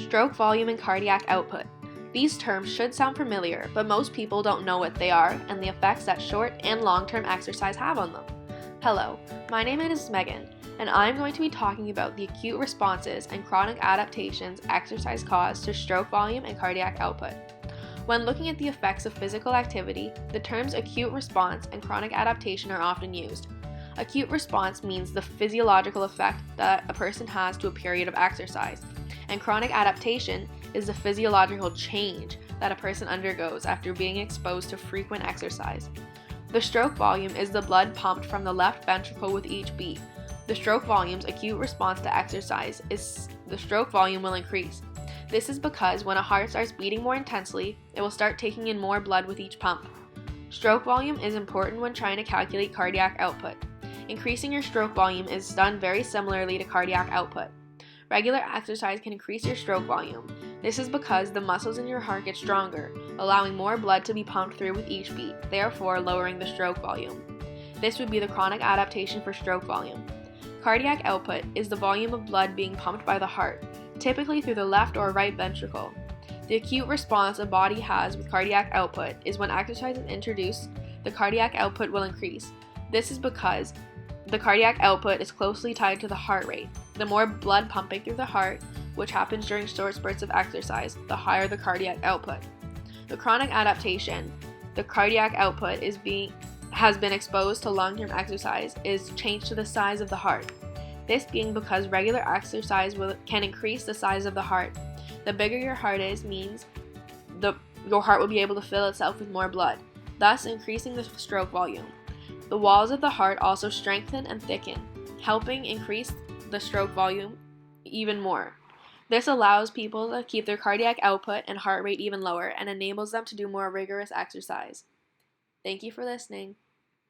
Stroke volume and cardiac output. These terms should sound familiar, but most people don't know what they are and the effects that short and long-term exercise have on them. Hello, my name is Megan, and I'm going to be talking about the acute responses and chronic adaptations exercise cause to stroke volume and cardiac output. When looking at the effects of physical activity, the terms acute response and chronic adaptation are often used. Acute response means the physiological effect that a person has to a period of exercise, and chronic adaptation is the physiological change that a person undergoes after being exposed to frequent exercise. The stroke volume is the blood pumped from the left ventricle with each beat. The stroke volume's acute response to exercise is the stroke volume will increase. This is because when a heart starts beating more intensely, it will start taking in more blood with each pump. Stroke volume is important when trying to calculate cardiac output. Increasing your stroke volume is done very similarly to cardiac output. Regular exercise can increase your stroke volume. This is because the muscles in your heart get stronger, allowing more blood to be pumped through with each beat, therefore lowering the stroke volume. This would be the chronic adaptation for stroke volume. Cardiac output is the volume of blood being pumped by the heart, typically through the left or right ventricle. The acute response a body has with cardiac output is when exercise is introduced, the cardiac output will increase. This is because the cardiac output is closely tied to the heart rate. The more blood pumping through the heart, which happens during short spurts of exercise, the higher the cardiac output. The chronic adaptation, the cardiac output has been exposed to long-term exercise, is changed to the size of the heart. This being because regular exercise can increase the size of the heart. The bigger your heart is means your heart will be able to fill itself with more blood, thus increasing the stroke volume. The walls of the heart also strengthen and thicken, helping increase the stroke volume even more. This allows people to keep their cardiac output and heart rate even lower and enables them to do more rigorous exercise. Thank you for listening.